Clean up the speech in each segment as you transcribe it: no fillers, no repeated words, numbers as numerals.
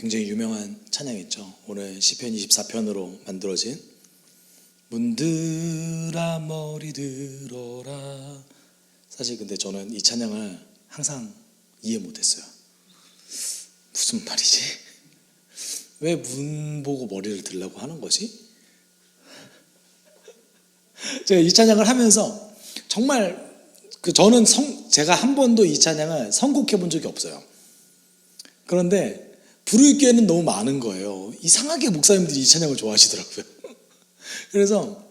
굉장히 유명한 찬양이죠. 오늘 시편 24편으로 만들어진 문들아 머리 들어라. 사실 근데 저는 이 찬양을 항상 이해 못했어요. 무슨 말이지? 왜 문 보고 머리를 들라고 하는 거지? 제가 이 찬양을 하면서 정말 저는 제가 한 번도 이 찬양을 선곡해 본 적이 없어요. 그런데 부를 기회는 너무 많은 거예요. 이상하게 목사님들이 이 찬양을 좋아하시더라고요. 그래서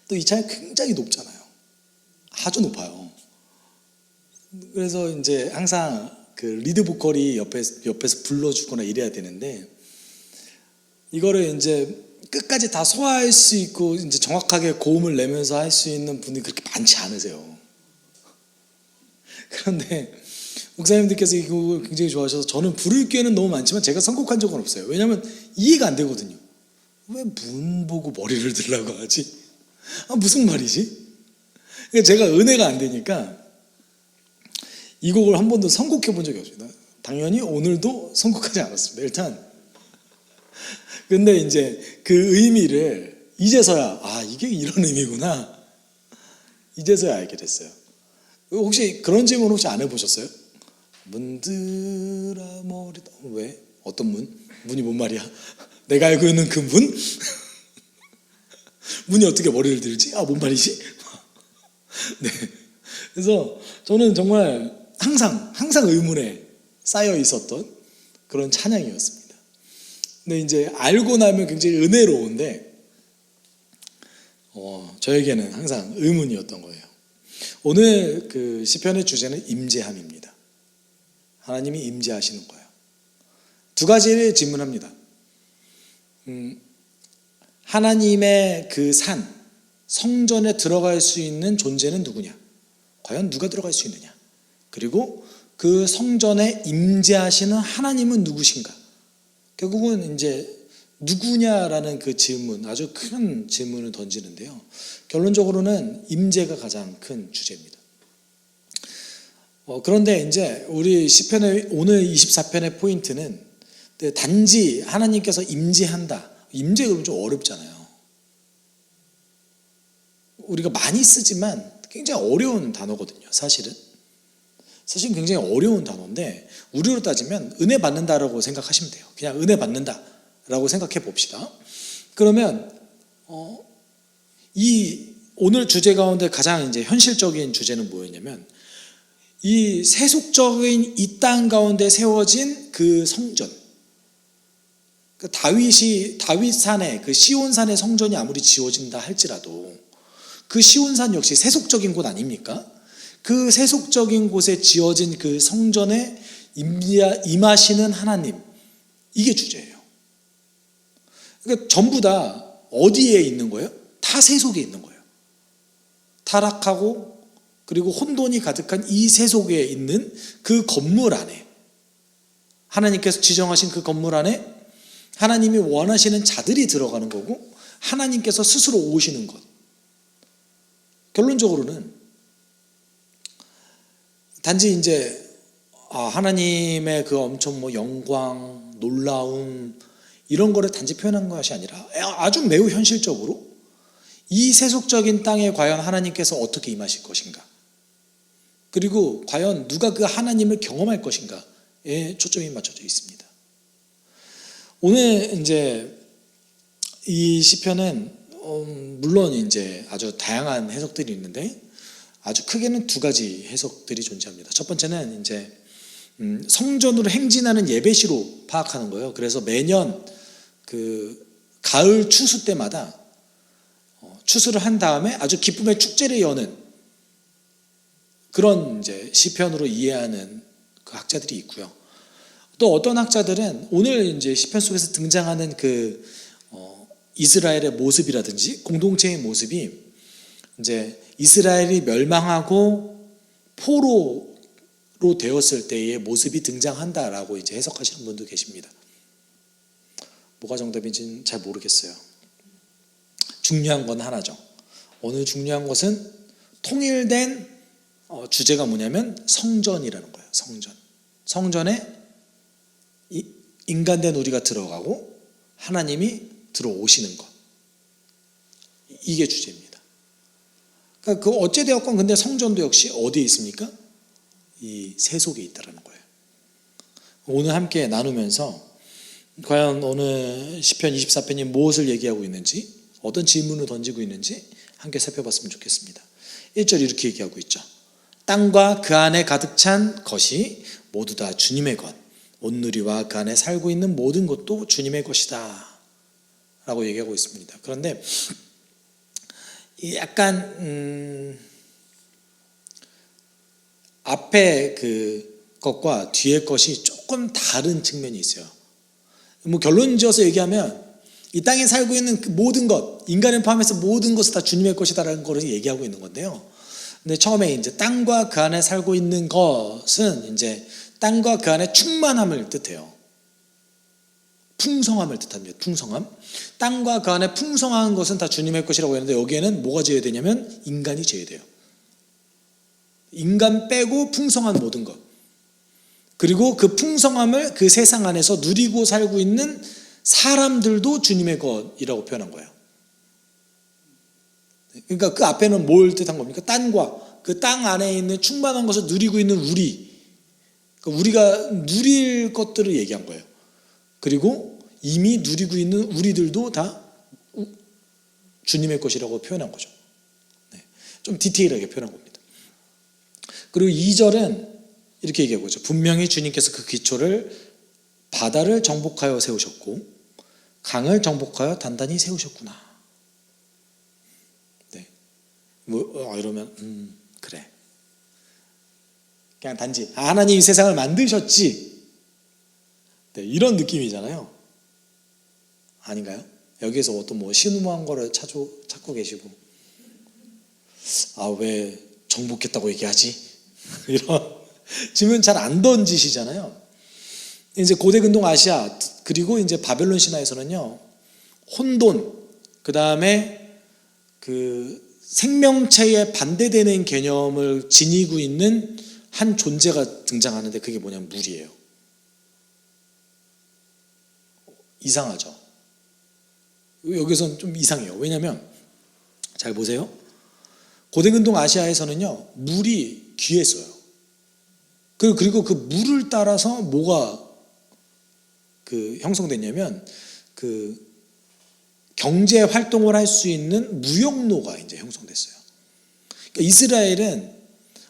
또 이 찬양 굉장히 높잖아요. 아주 높아요. 그래서 이제 항상 그 리드 보컬이 옆에서 불러주거나 이래야 되는데, 이거를 이제 끝까지 다 소화할 수 있고 이제 정확하게 고음을 내면서 할 수 있는 분이 그렇게 많지 않으세요. 그런데 목사님들께서 이 곡을 굉장히 좋아하셔서 저는 부를 기회는 너무 많지만 제가 선곡한 적은 없어요. 왜냐하면 이해가 안 되거든요. 왜 문 보고 머리를 들라고 하지? 무슨 말이지? 제가 은혜가 안 되니까 이 곡을 한 번도 선곡해 본 적이 없습니다. 당연히 오늘도 선곡하지 않았습니다. 일단 근데 이제 그 의미를 이제서야 이게 이런 의미구나, 이제서야 알게 됐어요. 혹시 그런 질문 혹시 안 해보셨어요? 문들아 머리, 왜? 어떤 문? 문이 뭔 말이야? 내가 알고 있는 그 문? 문이 어떻게 머리를 들지? 뭔 말이지? 네. 그래서 저는 정말 항상 의문에 쌓여 있었던 그런 찬양이었습니다. 근데 이제 알고 나면 굉장히 은혜로운데 저에게는 항상 의문이었던 거예요. 오늘 그 시편의 주제는 임재함입니다. 하나님이 임재하시는 거예요. 두 가지를 질문합니다. 하나님의 그 성전에 들어갈 수 있는 존재는 누구냐? 과연 누가 들어갈 수 있느냐? 그리고 그 성전에 임재하시는 하나님은 누구신가? 결국은 이제 누구냐라는 그 질문, 아주 큰 질문을 던지는데요. 결론적으로는 임재가 가장 큰 주제입니다. 그런데 이제 우리 시편의 오늘 24편의 포인트는 단지 하나님께서 임재한다. 임재 그러면 좀 어렵잖아요. 우리가 많이 쓰지만 굉장히 어려운 단어거든요. 사실 굉장히 어려운 단어인데 우리로 따지면 은혜 받는다라고 생각하시면 돼요. 그냥 은혜 받는다라고 생각해 봅시다. 그러면 이 오늘 주제 가운데 가장 이제 현실적인 주제는 뭐였냐면, 이 세속적인 이 땅 가운데 세워진 그 성전, 그 다윗산의 그 시온산의 성전이 아무리 지어진다 할지라도 그 시온산 역시 세속적인 곳 아닙니까? 그 세속적인 곳에 지어진 그 성전에 임하시는 하나님, 이게 주제예요. 그러니까 전부 다 어디에 있는 거예요? 다 세속에 있는 거예요. 타락하고 그리고 혼돈이 가득한 이 세속에 있는 그 건물 안에, 하나님께서 지정하신 그 건물 안에 하나님이 원하시는 자들이 들어가는 거고, 하나님께서 스스로 오시는 것. 결론적으로는 단지 이제 하나님의 그 엄청 영광, 놀라움 이런 거를 단지 표현한 것이 아니라 아주 매우 현실적으로 이 세속적인 땅에 과연 하나님께서 어떻게 임하실 것인가, 그리고 과연 누가 그 하나님을 경험할 것인가에 초점이 맞춰져 있습니다. 오늘 이제 이 시편은 물론 이제 아주 다양한 해석들이 있는데 아주 크게는 두 가지 해석들이 존재합니다. 첫 번째는 이제 성전으로 행진하는 예배시로 파악하는 거예요. 그래서 매년 그 가을 추수 때마다 추수를 한 다음에 아주 기쁨의 축제를 여는 그런 이제 시편으로 이해하는 그 학자들이 있고요. 또 어떤 학자들은 오늘 이제 시편 속에서 등장하는 그 이스라엘의 모습이라든지 공동체의 모습이 이제 이스라엘이 멸망하고 포로로 되었을 때의 모습이 등장한다라고 이제 해석하시는 분도 계십니다. 뭐가 정답인지는 잘 모르겠어요. 중요한 건 하나죠. 오늘 중요한 것은 통일된 주제가 뭐냐면 성전이라는 거예요. 성전에 인간된 우리가 들어가고 하나님이 들어오시는 것. 이게 주제입니다. 그러니까 그 어찌되었건 근데 성전도 역시 어디에 있습니까? 이 새 속에 있다라는 거예요. 오늘 함께 나누면서 과연 오늘 시편 24편이 무엇을 얘기하고 있는지, 어떤 질문을 던지고 있는지 함께 살펴봤으면 좋겠습니다. 1절 이렇게 얘기하고 있죠. 땅과 그 안에 가득 찬 것이 모두 다 주님의 것, 온누리와 그 안에 살고 있는 모든 것도 주님의 것이다 라고 얘기하고 있습니다. 그런데 약간 앞에 그 것과 뒤에 것이 조금 다른 측면이 있어요. 뭐 결론 지어서 얘기하면 이 땅에 살고 있는 그 모든 것, 인간을 포함해서 모든 것이 다 주님의 것이다라는 것을 얘기하고 있는 건데요. 근데 처음에 이제 땅과 그 안에 살고 있는 것은 이제 땅과 그 안에 충만함을 뜻해요. 풍성함을 뜻합니다. 풍성함. 땅과 그 안에 풍성한 것은 다 주님의 것이라고 했는데 여기에는 뭐가 제외되냐면 인간이 제외돼요. 인간 빼고 풍성한 모든 것. 그리고 그 풍성함을 그 세상 안에서 누리고 살고 있는 사람들도 주님의 것이라고 표현한 거예요. 그러니까 그 앞에는 뭘 뜻한 겁니까? 땅과 그 땅 안에 있는 충만한 것을 누리고 있는 우리, 그러니까 우리가 누릴 것들을 얘기한 거예요. 그리고 이미 누리고 있는 우리들도 다 주님의 것이라고 표현한 거죠. 좀 디테일하게 표현한 겁니다. 그리고 2절은 이렇게 얘기하고 있죠. 분명히 주님께서 그 기초를 바다를 정복하여 세우셨고 강을 정복하여 단단히 세우셨구나. 네. 이러면 그래. 그냥 단지 하나님이 세상을 만드셨지. 네, 이런 느낌이잖아요. 아닌가요? 여기에서 어떤 뭐 신음한 거를 찾고 계시고 왜 정복했다고 얘기하지? 이런 질문 잘 안 던지시잖아요. 이제 고대 근동 아시아 그리고 이제 바벨론 신화에서는요 혼돈 그 다음에 그 생명체에 반대되는 개념을 지니고 있는 한 존재가 등장하는데 그게 뭐냐면 물이에요. 이상하죠. 여기서는 좀 이상해요. 왜냐하면 잘 보세요. 고대 근동 아시아에서는요 물이 귀했어요. 그리고 그 물을 따라서 뭐가 그 형성됐냐면 그 경제 활동을 할 수 있는 무역로가 이제 형성됐어요. 그러니까 이스라엘은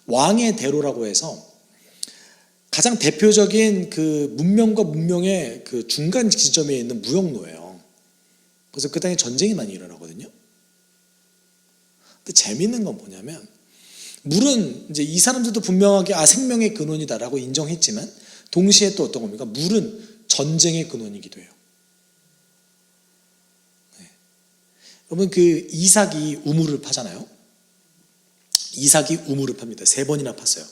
왕의 대로라고 해서 가장 대표적인 그 문명과 문명의 그 중간 지점에 있는 무역로예요. 그래서 그 땅에 전쟁이 많이 일어나거든요. 근데 재밌는 건 뭐냐면 물은 이제 이 사람들도 분명하게 생명의 근원이다라고 인정했지만 동시에 또 어떤 겁니까? 물은 전쟁의 근원이기도 해요. 네. 여러분 그 이삭이 우물을 파잖아요. 이삭이 우물을 팝니다. 3번이나 팠어요.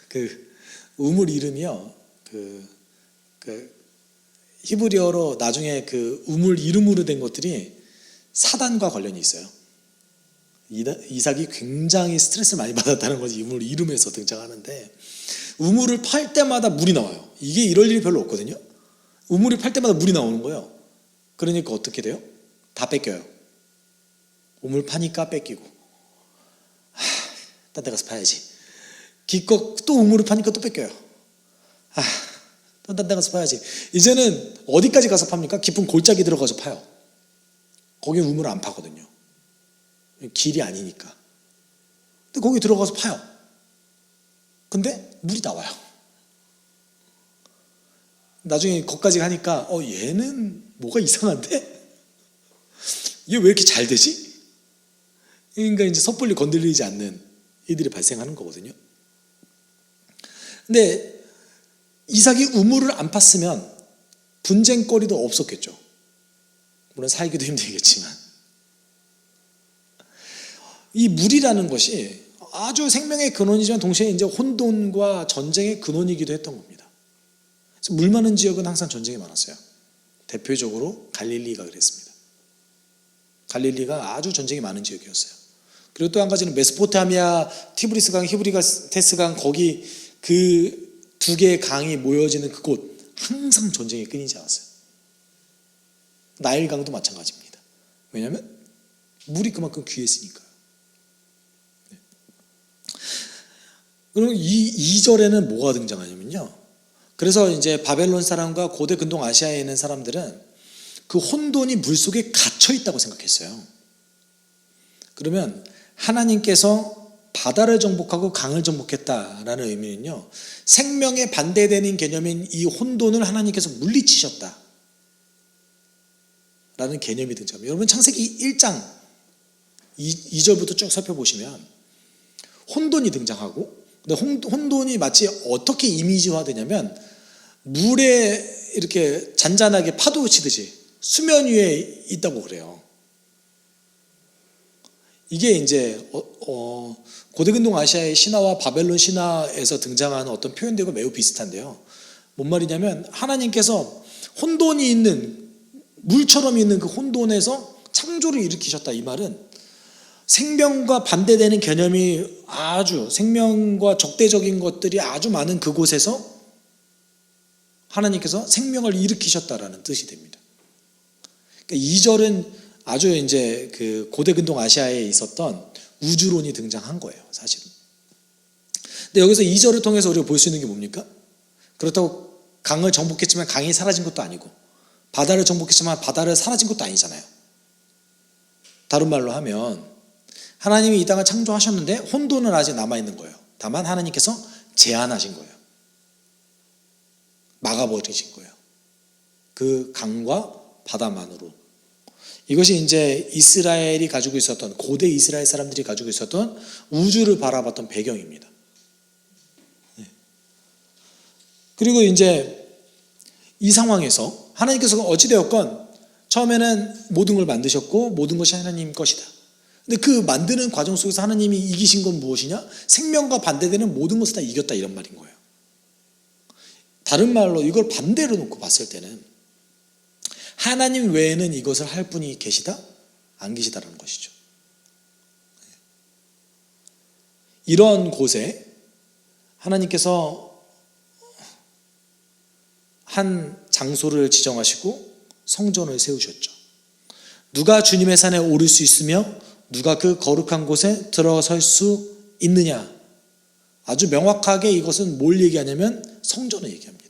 그 우물 이름이요. 그 히브리어로 나중에 그 우물 이름으로 된 것들이 사단과 관련이 있어요. 이삭이 굉장히 스트레스를 많이 받았다는 것이 우물 이름에서 등장하는데 우물을 팔 때마다 물이 나와요. 이게 이럴 일이 별로 없거든요. 우물을 팔 때마다 물이 나오는 거예요. 그러니까 어떻게 돼요? 다 뺏겨요. 우물 파니까 뺏기고 딴 데 가서 파야지. 기껏 또 우물을 파니까 또 뺏겨요. 또 딴 데 가서 파야지. 이제는 어디까지 가서 팝니까? 깊은 골짜기 들어가서 파요. 거기 우물을 안 파거든요. 길이 아니니까. 근데 거기 들어가서 파요. 근데 물이 나와요. 나중에 거기까지 가니까 얘는 뭐가 이상한데? 얘 왜 이렇게 잘 되지? 그러니까 이제 섣불리 건드리지 않는 일들이 발생하는 거거든요. 근데 이삭이 우물을 안 팠으면 분쟁거리도 없었겠죠. 물론 살기도 힘들겠지만 이 물이라는 것이 아주 생명의 근원이지만 동시에 이제 혼돈과 전쟁의 근원이기도 했던 겁니다. 그래서 물 많은 지역은 항상 전쟁이 많았어요. 대표적으로 갈릴리가 그랬습니다. 갈릴리가 아주 전쟁이 많은 지역이었어요. 그리고 또 한 가지는 메소포타미아, 티브리스강, 히브리가테스강 거기 그 두 개의 강이 모여지는 그곳 항상 전쟁이 끊이지 않았어요. 나일강도 마찬가지입니다. 왜냐하면 물이 그만큼 귀했으니까요. 그럼 이 2절에는 뭐가 등장하냐면요. 그래서 이제 바벨론 사람과 고대 근동 아시아에 있는 사람들은 그 혼돈이 물속에 갇혀 있다고 생각했어요. 그러면 하나님께서 바다를 정복하고 강을 정복했다라는 의미는요, 생명에 반대되는 개념인 이 혼돈을 하나님께서 물리치셨다 라는 개념이 등장합니다. 여러분 창세기 1장 2절부터 쭉 살펴보시면 혼돈이 등장하고, 근데 혼돈이 마치 어떻게 이미지화 되냐면 물에 이렇게 잔잔하게 파도 치듯이 수면 위에 있다고 그래요. 이게 이제 고대 근동 아시아의 신화와 바벨론 신화에서 등장하는 어떤 표현들과 매우 비슷한데요. 뭔 말이냐면 하나님께서 혼돈이 있는, 물처럼 있는 그 혼돈에서 창조를 일으키셨다. 이 말은 생명과 반대되는 개념이 아주, 생명과 적대적인 것들이 아주 많은 그곳에서 하나님께서 생명을 일으키셨다라는 뜻이 됩니다. 그러니까 2절은 아주 이제 그 고대 근동 아시아에 있었던 우주론이 등장한 거예요, 사실은. 근데 여기서 2절을 통해서 우리가 볼 수 있는 게 뭡니까? 그렇다고 강을 정복했지만 강이 사라진 것도 아니고, 바다를 정복했지만 바다를 사라진 것도 아니잖아요. 다른 말로 하면 하나님이 이 땅을 창조하셨는데 혼돈은 아직 남아있는 거예요. 다만 하나님께서 제한하신 거예요. 막아버리신 거예요. 그 강과 바다만으로. 이것이 이제 이스라엘이 가지고 있었던, 고대 이스라엘 사람들이 가지고 있었던 우주를 바라봤던 배경입니다. 그리고 이제 이 상황에서 하나님께서 어찌되었건 처음에는 모든 걸 만드셨고 모든 것이 하나님 것이다. 근데 그 만드는 과정 속에서 하나님이 이기신 건 무엇이냐? 생명과 반대되는 모든 것을 다 이겼다, 이런 말인 거예요. 다른 말로 이걸 반대로 놓고 봤을 때는 하나님 외에는 이것을 할 분이 계시다? 안 계시다라는 것이죠. 이런 곳에 하나님께서 한 장소를 지정하시고 성전을 세우셨죠. 누가 주님의 산에 오를 수 있으며 누가 그 거룩한 곳에 들어설 수 있느냐? 아주 명확하게 이것은 뭘 얘기하냐면 성전을 얘기합니다.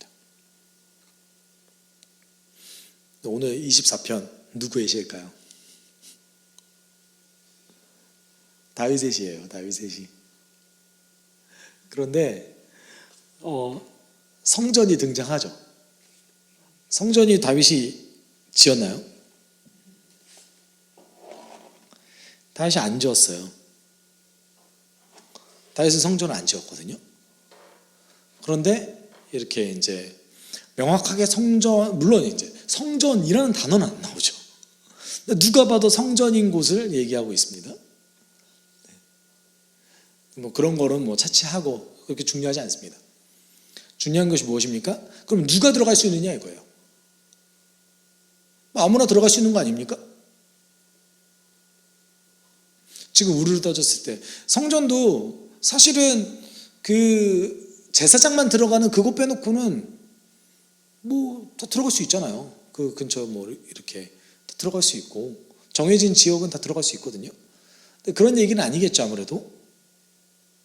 오늘 24편 누구의 시일까요? 다윗의 시예요. 다윗의 시. 그런데 성전이 등장하죠. 성전이 다윗이 지었나요? 다윗이 안 지었어요. 다윗은 성전을 안 지었거든요. 그런데 이렇게 이제 명확하게 성전, 물론 이제 성전이라는 단어는 안 나오죠. 누가 봐도 성전인 곳을 얘기하고 있습니다. 뭐 그런 거는 뭐 차치하고 그렇게 중요하지 않습니다. 중요한 것이 무엇입니까? 그럼 누가 들어갈 수 있느냐 이거예요. 아무나 들어갈 수 있는 거 아닙니까? 지금 우리로 따졌을 때 성전도 사실은 그 제사장만 들어가는 그곳 빼놓고는 뭐 다 들어갈 수 있잖아요. 그 근처 뭐 이렇게 다 들어갈 수 있고 정해진 지역은 다 들어갈 수 있거든요. 근데 그런 얘기는 아니겠죠. 아무래도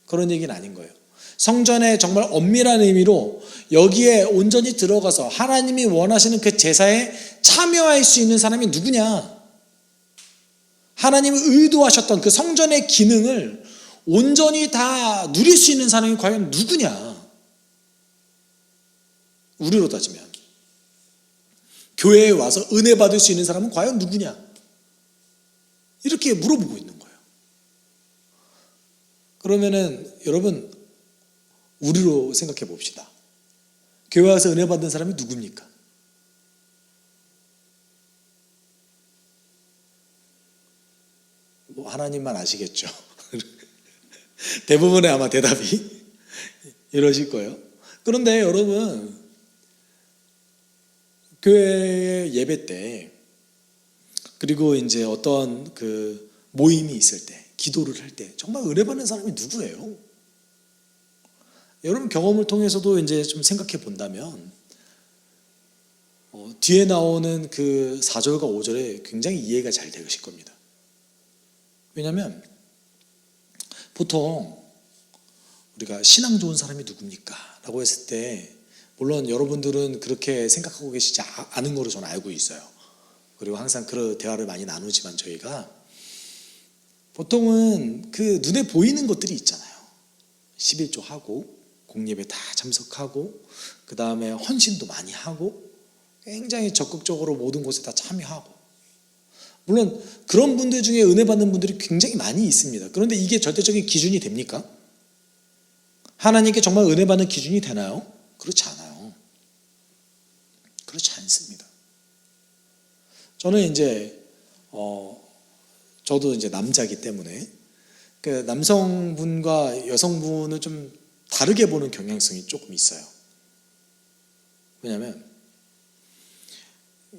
그런 얘기는 아닌 거예요. 성전에 정말 엄밀한 의미로 여기에 온전히 들어가서 하나님이 원하시는 그 제사에 참여할 수 있는 사람이 누구냐? 하나님이 의도하셨던 그 성전의 기능을 온전히 다 누릴 수 있는 사람이 과연 누구냐? 우리로 따지면 교회에 와서 은혜 받을 수 있는 사람은 과연 누구냐? 이렇게 물어보고 있는 거예요. 그러면은 여러분 우리로 생각해 봅시다. 교회 와서 은혜 받는 사람이 누굽니까? 뭐 하나님만 아시겠죠. 대부분의 아마 대답이 이러실 거예요. 그런데 여러분 교회 예배 때 그리고 이제 어떤 그 모임이 있을 때 기도를 할 때 정말 은혜 받는 사람이 누구예요? 여러분 경험을 통해서도 이제 좀 생각해 본다면 뒤에 나오는 그 4절과 5절에 굉장히 이해가 잘 되실 겁니다. 왜냐하면 보통 우리가 신앙 좋은 사람이 누굽니까? 라고 했을 때 물론 여러분들은 그렇게 생각하고 계시지 않은 거로 저는 알고 있어요. 그리고 항상 그런 대화를 많이 나누지만 저희가 보통은 그 눈에 보이는 것들이 있잖아요. 11조 하고 공예배 다 참석하고 그 다음에 헌신도 많이 하고 굉장히 적극적으로 모든 곳에 다 참여하고 물론 그런 분들 중에 은혜 받는 분들이 굉장히 많이 있습니다. 그런데 이게 절대적인 기준이 됩니까? 하나님께 정말 은혜 받는 기준이 되나요? 그렇지 않아요. 그렇지 않습니다. 저는 이제 저도 이제 남자이기 때문에 그 남성분과 여성분을 좀 다르게 보는 경향성이 조금 있어요. 왜냐하면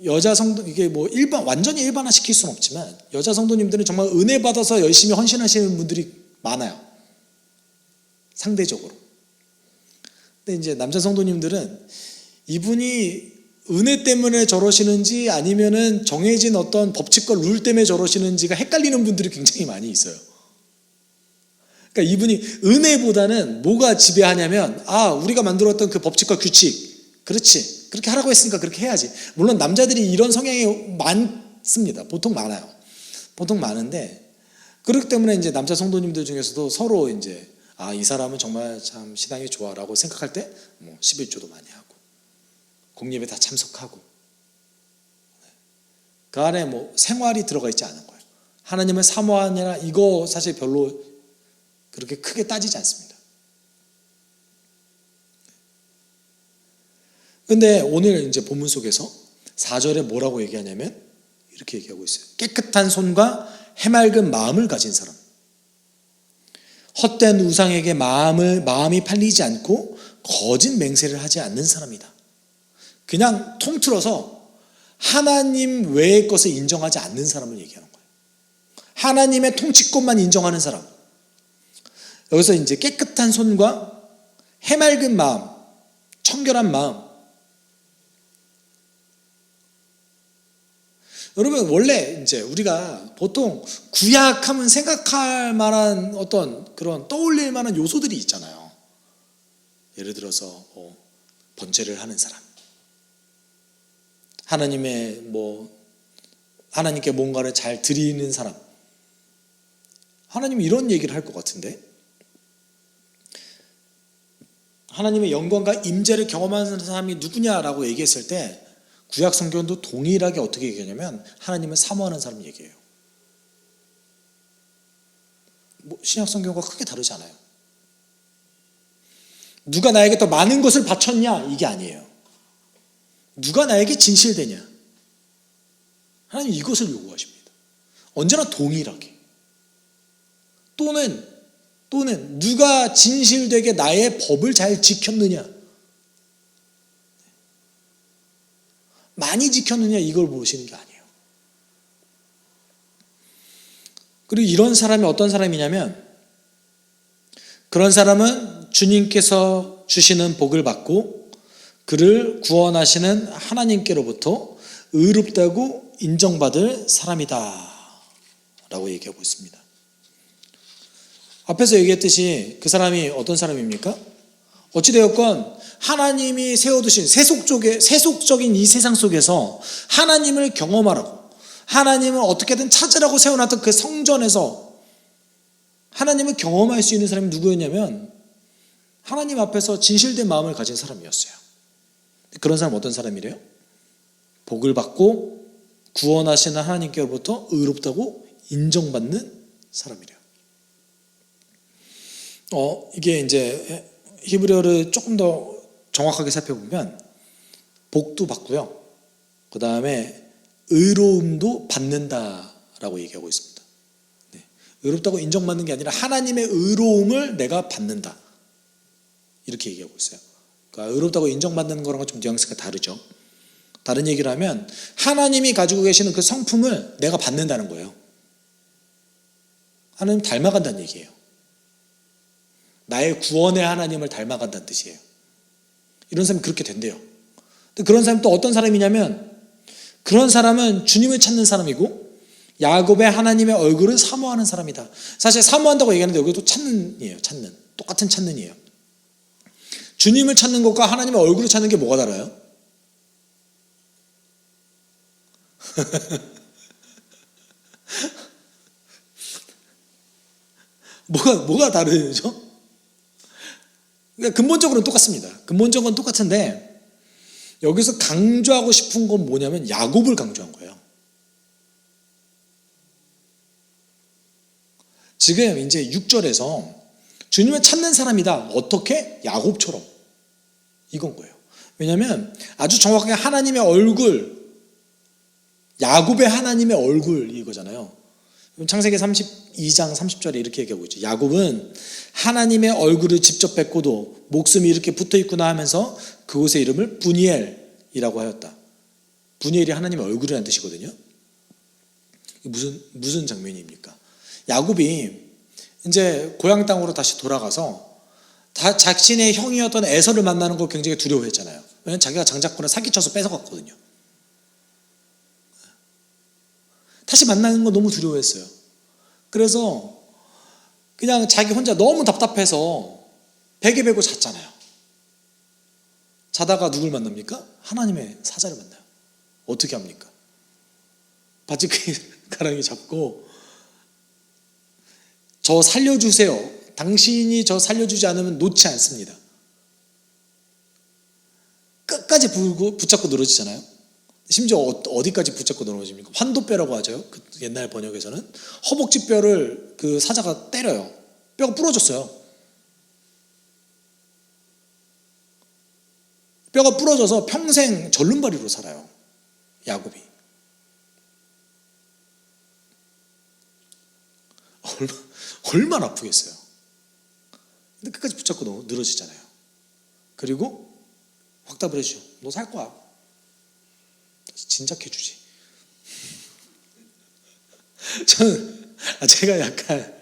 여자 성도 이게 뭐 완전히 일반화 시킬 수는 없지만 여자 성도님들은 정말 은혜 받아서 열심히 헌신하시는 분들이 많아요. 상대적으로. 근데 이제 남자 성도님들은 이분이 은혜 때문에 저러시는지 아니면은 정해진 어떤 법칙과 룰 때문에 저러시는지가 헷갈리는 분들이 굉장히 많이 있어요. 그러니까 이분이 은혜보다는 뭐가 지배하냐면 우리가 만들었던 그 법칙과 규칙 그렇지 그렇게 하라고 했으니까 그렇게 해야지. 물론 남자들이 이런 성향이 많습니다. 보통 많아요. 보통 많은데 그렇기 때문에 이제 남자 성도님들 중에서도 서로 이제 이 사람은 정말 참 신앙이 좋아라고 생각할 때 11조도 많이 하고 공예배 다 참석하고 그 안에 뭐 생활이 들어가 있지 않은 거예요. 하나님을 사모하느냐 이거 사실 별로 그렇게 크게 따지지 않습니다. 근데 오늘 이제 본문 속에서 4절에 뭐라고 얘기하냐면 이렇게 얘기하고 있어요. 깨끗한 손과 해맑은 마음을 가진 사람. 헛된 우상에게 마음이 팔리지 않고 거짓 맹세를 하지 않는 사람이다. 그냥 통틀어서 하나님 외의 것을 인정하지 않는 사람을 얘기하는 거예요. 하나님의 통치권만 인정하는 사람. 여기서 이제 깨끗한 손과 해맑은 마음, 청결한 마음. 여러분 원래 이제 우리가 보통 구약하면 생각할 만한 어떤 그런 떠올릴 만한 요소들이 있잖아요. 예를 들어서 번제를 하는 사람, 하나님께 뭔가를 잘 드리는 사람. 하나님이 이런 얘기를 할 것 같은데 하나님의 영광과 임재를 경험하는 사람이 누구냐라고 얘기했을 때 구약 성경도 동일하게 어떻게 얘기하냐면 하나님을 사모하는 사람 얘기해요. 신약 성경과 크게 다르지 않아요. 누가 나에게 더 많은 것을 바쳤냐 이게 아니에요. 누가 나에게 진실되냐. 하나님 이것을 요구하십니다. 언제나 동일하게. 또는 누가 진실되게 나의 법을 잘 지켰느냐. 많이 지켰느냐 이걸 보시는 게 아니에요. 그리고 이런 사람이 어떤 사람이냐면 그런 사람은 주님께서 주시는 복을 받고 그를 구원하시는 하나님께로부터 의롭다고 인정받을 사람이다 라고 얘기하고 있습니다. 앞에서 얘기했듯이 그 사람이 어떤 사람입니까? 어찌되었건 하나님이 세워두신 세속적인 이 세상 속에서 하나님을 경험하라고 하나님을 어떻게든 찾으라고 세워놨던 그 성전에서 하나님을 경험할 수 있는 사람이 누구였냐면 하나님 앞에서 진실된 마음을 가진 사람이었어요. 그런 사람 어떤 사람이래요? 복을 받고 구원하시는 하나님께로부터 의롭다고 인정받는 사람이래요. 이게 이제 히브리어를 조금 더 정확하게 살펴보면 복도 받고요. 그 다음에 의로움도 받는다라고 얘기하고 있습니다. 네. 의롭다고 인정받는 게 아니라 하나님의 의로움을 내가 받는다. 이렇게 얘기하고 있어요. 그러니까 의롭다고 인정받는 거랑은 좀 뉘앙스가 다르죠. 다른 얘기를 하면 하나님이 가지고 계시는 그 성품을 내가 받는다는 거예요. 하나님 닮아간다는 얘기예요. 나의 구원의 하나님을 닮아간다는 뜻이에요. 이런 사람이 그렇게 된대요. 그런 사람이 또 어떤 사람이냐면 그런 사람은 주님을 찾는 사람이고 야곱의 하나님의 얼굴을 사모하는 사람이다. 사실 사모한다고 얘기하는데 여기도 찾는이에요. 찾는. 똑같은 찾는이에요. 주님을 찾는 것과 하나님의 얼굴을 찾는 게 뭐가 달라요? 뭐가 다르죠? 그러니까 근본적으로는 똑같습니다. 근본적으로는 똑같은데 여기서 강조하고 싶은 건 뭐냐면 야곱을 강조한 거예요. 지금 이제 6절에서 주님을 찾는 사람이다. 어떻게? 야곱처럼. 이건 거예요. 왜냐하면 아주 정확하게 하나님의 얼굴, 야곱의 하나님의 얼굴 이거잖아요. 창세기 32장 30절에 이렇게 얘기하고 있죠. 야곱은 하나님의 얼굴을 직접 뵙고도 목숨이 이렇게 붙어있구나 하면서 그곳의 이름을 브니엘이라고 하였다. 브니엘이 하나님의 얼굴이라는 뜻이거든요. 무슨 장면입니까? 야곱이 이제 고향 땅으로 다시 돌아가서 자신의 형이었던 에서를 만나는 걸 굉장히 두려워했잖아요. 왜냐하면 자기가 장자권을 사기쳐서 뺏어갔거든요. 다시 만나는 거 너무 두려워했어요. 그래서 그냥 자기 혼자 너무 답답해서 베개 베고 잤잖아요. 자다가 누굴 만납니까? 하나님의 사자를 만나요. 어떻게 합니까? 바지가랑이 잡고 저 살려주세요. 당신이 저 살려주지 않으면 놓지 않습니다. 끝까지 붙잡고 늘어지잖아요. 심지어 어디까지 붙잡고 늘어집니까? 환도뼈라고 하죠. 그 옛날 번역에서는 허벅지 뼈를 그 사자가 때려요. 뼈가 부러졌어요. 뼈가 부러져서 평생 절름발이로 살아요. 야곱이. 얼마나 아프겠어요. 근데 끝까지 붙잡고 늘어지잖아요. 그리고 확답을 해주죠. 너 살 거야. 진작해주지. 저는 제가 약간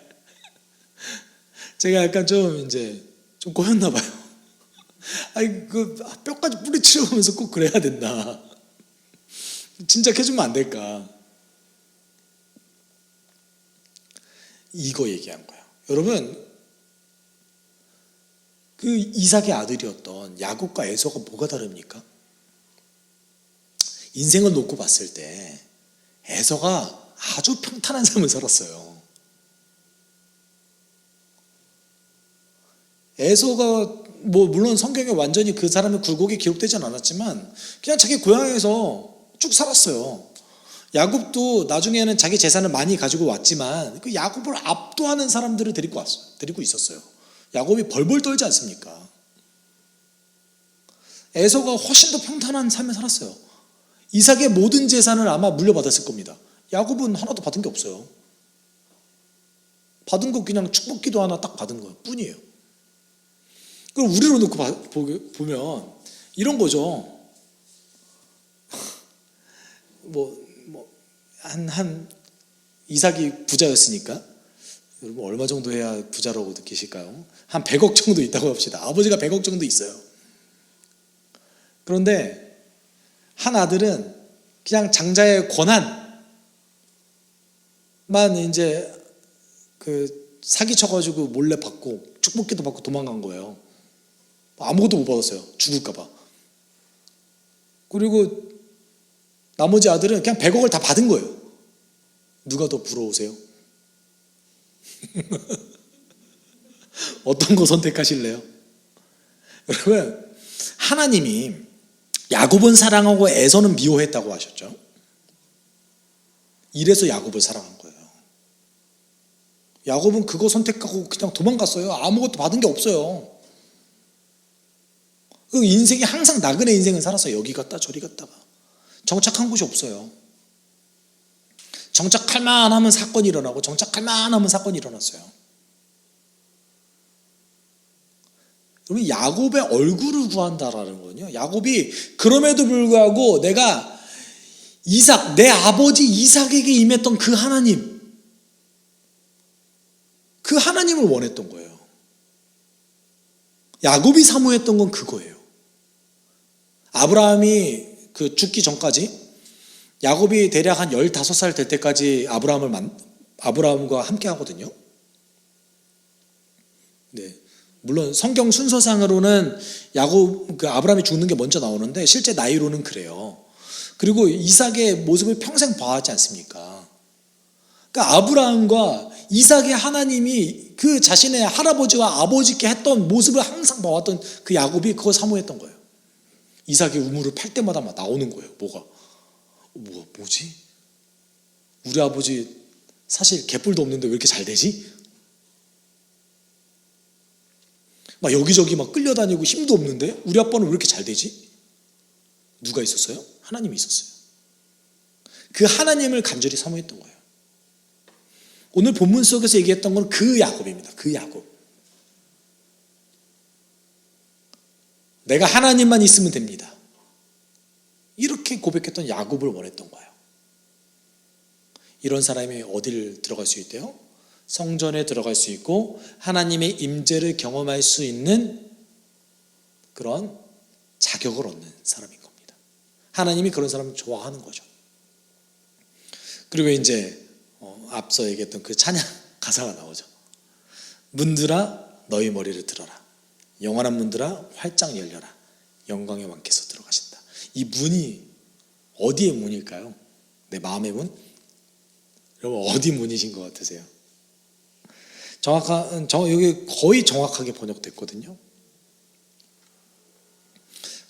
좀 꼬였나 봐요. 아니 뼈까지 뿌리치려면서 꼭 그래야 된다. 진작해주면 안 될까? 이거 얘기한 거예요. 여러분, 그 이삭의 아들이었던 야곱과 에서가 뭐가 다릅니까? 인생을 놓고 봤을 때 에서가 아주 평탄한 삶을 살았어요. 에서가 물론 성경에 완전히 그 사람의 굴곡이 기록되진 않았지만 그냥 자기 고향에서 쭉 살았어요. 야곱도 나중에는 자기 재산을 많이 가지고 왔지만 그 야곱을 압도하는 사람들을 데리고 있었어요. 야곱이 벌벌 떨지 않습니까? 에서가 훨씬 더 평탄한 삶을 살았어요. 이삭의 모든 재산을 아마 물려받았을 겁니다. 야곱은 하나도 받은 게 없어요. 받은 거 그냥 축복기도 하나 딱 받은 거 뿐이에요. 그럼 우리로 놓고 보면 이런 거죠. 한 이삭이 부자였으니까 여러분 얼마 정도 해야 부자라고 느끼실까요? 한 100억 정도 있다고 합시다. 아버지가 100억 정도 있어요. 그런데 한 아들은 그냥 장자의 권한만 이제 사기쳐가지고 몰래 받고 축복기도 받고 도망간 거예요. 아무것도 못 받았어요. 죽을까봐. 그리고 나머지 아들은 그냥 100억을 다 받은 거예요. 누가 더 부러우세요? 어떤 거 선택하실래요? 여러분, 하나님이 야곱은 사랑하고 에서는 미워했다고 하셨죠. 이래서 야곱을 사랑한 거예요. 야곱은 그거 선택하고 그냥 도망갔어요. 아무것도 받은 게 없어요. 그 인생이 항상 나그네 인생을 살았어요. 여기 갔다 저리 갔다가 정착한 곳이 없어요. 정착할 만하면 사건이 일어나고 정착할 만하면 사건이 일어났어요. 그러면 야곱의 얼굴을 구한다라는 거는요. 야곱이 그럼에도 불구하고 내가 내 아버지 이삭에게 임했던 그 하나님을 원했던 거예요. 야곱이 사모했던 건 그거예요. 아브라함이 그 죽기 전까지 야곱이 대략 한 15살 될 때까지 아브라함과 함께 하거든요. 네. 물론 성경 순서상으로는 아브라함이 죽는 게 먼저 나오는데 실제 나이로는 그래요. 그리고 이삭의 모습을 평생 봐왔지 않습니까? 그러니까 아브라함과 이삭의 하나님이 그 자신의 할아버지와 아버지께 했던 모습을 항상 봐왔던 그 야곱이 그걸 사모했던 거예요. 이삭의 우물을 팔 때마다 막 나오는 거예요. 뭐지? 우리 아버지 사실 개뿔도 없는데 왜 이렇게 잘 되지? 막 여기저기 막 끌려다니고 힘도 없는데 우리 아빠는 왜 이렇게 잘 되지? 누가 있었어요? 하나님이 있었어요. 그 하나님을 간절히 사모했던 거예요. 오늘 본문 속에서 얘기했던 건 그 야곱입니다. 그 야곱. 내가 하나님만 있으면 됩니다. 이렇게 고백했던 야곱을 원했던 거예요. 이런 사람이 어디를 들어갈 수 있대요? 성전에 들어갈 수 있고 하나님의 임재를 경험할 수 있는 그런 자격을 얻는 사람인 겁니다. 하나님이 그런 사람을 좋아하는 거죠. 그리고 이제 앞서 얘기했던 그 찬양 가사가 나오죠. 문들아 너희 머리를 들어라. 영원한 문들아 활짝 열려라. 영광의 왕께서 들어가신다. 이 문이 어디의 문일까요? 내 마음의 문? 여러분 어디 문이신 것 같으세요? 여기 거의 정확하게 번역됐거든요.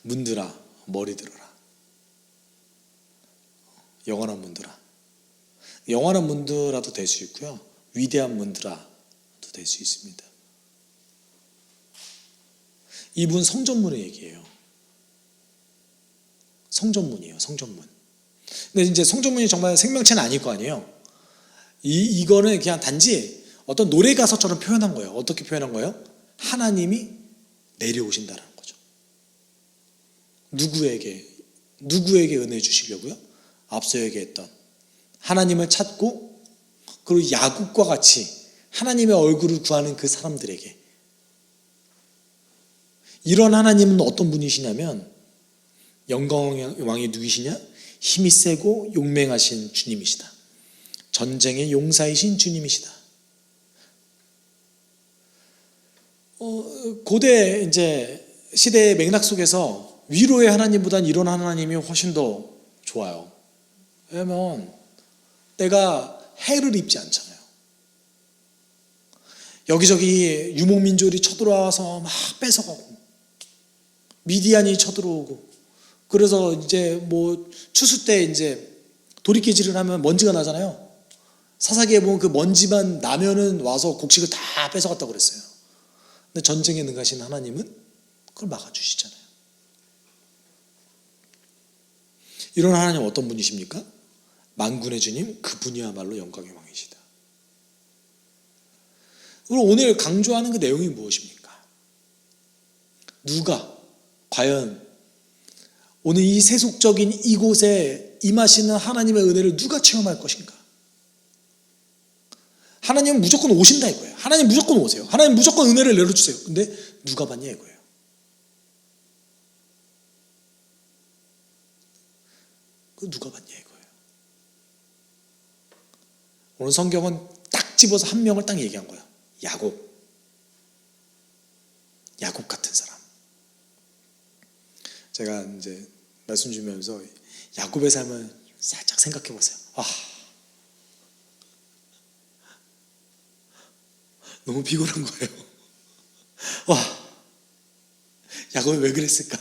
문들아 머리 들어라. 영원한 문들아. 영원한 문들아도 될 수 있고요. 위대한 문들아도 될 수 있습니다. 이 문 성전문을 얘기해요. 성전문이에요. 성전문. 근데 이제 성전문이 정말 생명체는 아닐 거 아니에요. 이거는 그냥 단지 어떤 노래 가사처럼 표현한 거예요. 어떻게 표현한 거예요? 하나님이 내려오신다는 거죠. 누구에게 은혜 주시려고요? 앞서 얘기했던 하나님을 찾고 그리고 야곱과 같이 하나님의 얼굴을 구하는 그 사람들에게. 이런 하나님은 어떤 분이시냐면 영광의 왕이 누구시냐? 힘이 세고 용맹하신 주님이시다. 전쟁의 용사이신 주님이시다. 고대 이제 시대의 맥락 속에서 위로의 하나님보다는 이런 하나님이 훨씬 더 좋아요. 왜냐면 내가 해를 입지 않잖아요. 여기저기 유목민족이 쳐들어와서 막 뺏어가고 미디안이 쳐들어오고 그래서 이제 뭐 추수 때 이제 도리깨질을 하면 먼지가 나잖아요. 사사기에 보면 그 먼지만 나면은 와서 곡식을 다 뺏어갔다고 그랬어요. 근데 전쟁에 능하신 하나님은 그걸 막아주시잖아요. 이런 하나님 어떤 분이십니까? 만군의 주님, 그분이야말로 영광의 왕이시다. 그럼 오늘 강조하는 그 내용이 무엇입니까? 누가 과연 오늘 이 세속적인 이곳에 임하시는 하나님의 은혜를 누가 체험할 것인가? 하나님은 무조건 오신다 이거예요. 하나님 무조건 오세요. 하나님 무조건 은혜를 내려주세요. 근데 누가 받냐 이거예요. 그 누가 받냐 이거예요. 오늘 성경은 딱 집어서 한 명을 딱 얘기한 거예요. 야곱. 야곱 같은 사람. 제가 이제 말씀 주면서 야곱의 삶을 살짝 생각해 보세요. 너무 피곤한 거예요. 야곱이 왜 그랬을까?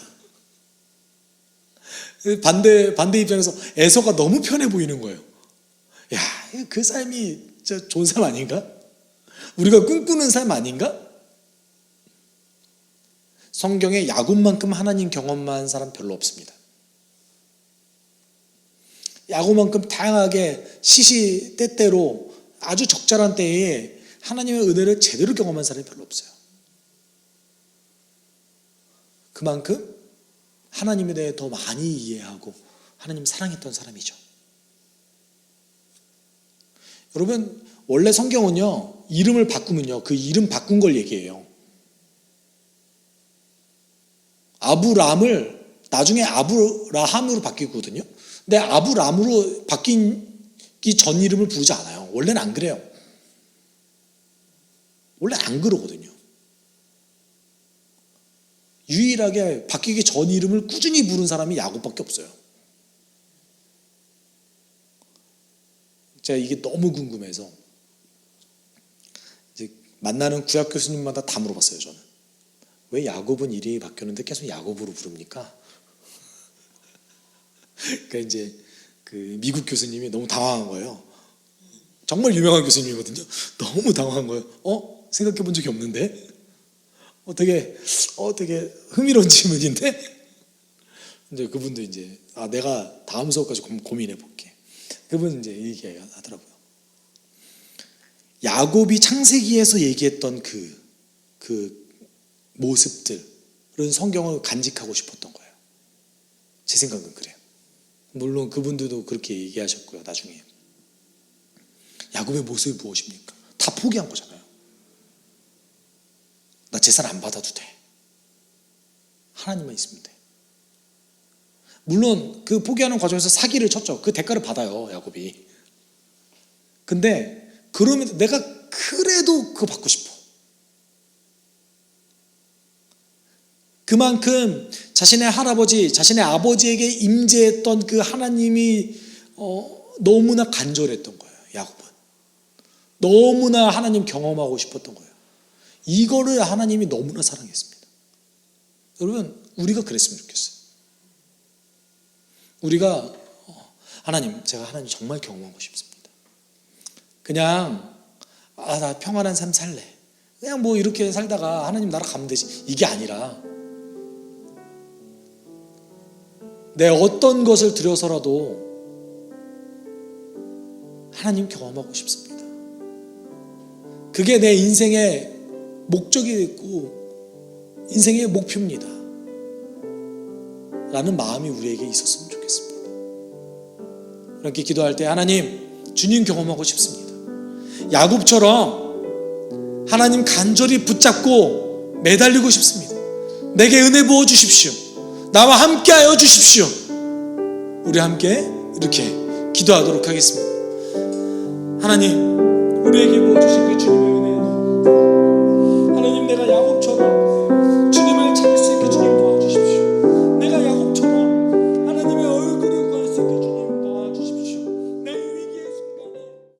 반대 입장에서 에서가 너무 편해 보이는 거예요. 야, 그 삶이 진짜 좋은 삶 아닌가? 우리가 꿈꾸는 삶 아닌가? 성경에 야곱만큼 하나님 경험한 사람 별로 없습니다. 야곱만큼 다양하게 시시때때로 아주 적절한 때에 하나님의 은혜를 제대로 경험한 사람이 별로 없어요. 그만큼 하나님에 대해 더 많이 이해하고 하나님 사랑했던 사람이죠. 여러분, 원래 성경은요, 이름을 바꾸면요, 그 이름 바꾼 걸 얘기해요. 아브람을 나중에 아브라함으로 바뀌거든요. 근데 아브람으로 바뀌기 전 이름을 부르지 않아요. 원래는 안 그래요. 원래 안 그러거든요. 유일하게 바뀌기 전 이름을 꾸준히 부른 사람이 야곱밖에 없어요. 제가 이게 너무 궁금해서 이제 만나는 구약 교수님마다 다 물어봤어요. 저는 왜 야곱은 이름이 바뀌었는데 계속 야곱으로 부릅니까? 그러니까 이제 그 미국 교수님이 너무 당황한 거예요. 정말 유명한 교수님이거든요. 너무 당황한 거예요. 생각해 본 적이 없는데? 되게 흥미로운 질문인데? 이제 그분도 이제, 내가 다음 수업까지 고민해 볼게. 그분은 이제 얘기 하더라고요. 야곱이 창세기에서 얘기했던 그 모습들은 성경을 간직하고 싶었던 거예요. 제 생각은 그래요. 물론 그분들도 그렇게 얘기하셨고요. 나중에 야곱의 모습이 무엇입니까? 다 포기한 거잖아요. 나 재산 안 받아도 돼. 하나님만 있으면 돼. 물론 그 포기하는 과정에서 사기를 쳤죠. 그 대가를 받아요, 야곱이. 근데 그러면 내가 그래도 그거 받고 싶어. 그만큼 자신의 할아버지, 자신의 아버지에게 임재했던 그 하나님이 너무나 간절했던 거예요. 야곱은 너무나 하나님 경험하고 싶었던 거예요. 이거를 하나님이 너무나 사랑했습니다. 여러분, 우리가 그랬으면 좋겠어요. 우리가 하나님, 제가 하나님 정말 경험하고 싶습니다. 그냥 나 평안한 삶 살래. 그냥 뭐 이렇게 살다가 하나님 나라 가면 되지. 이게 아니라 내 어떤 것을 들여서라도 하나님 경험하고 싶습니다. 그게 내 인생의 목적이 있고 인생의 목표입니다. 라는 마음이 우리에게 있었으면 좋겠습니다. 그렇게 기도할 때 하나님, 주님 경험하고 싶습니다. 야곱처럼 하나님 간절히 붙잡고 매달리고 싶습니다. 내게 은혜 부어 주십시오. 나와 함께 하여 주십시오. 우리 함께 이렇게 기도하도록 하겠습니다. 하나님, 우리에게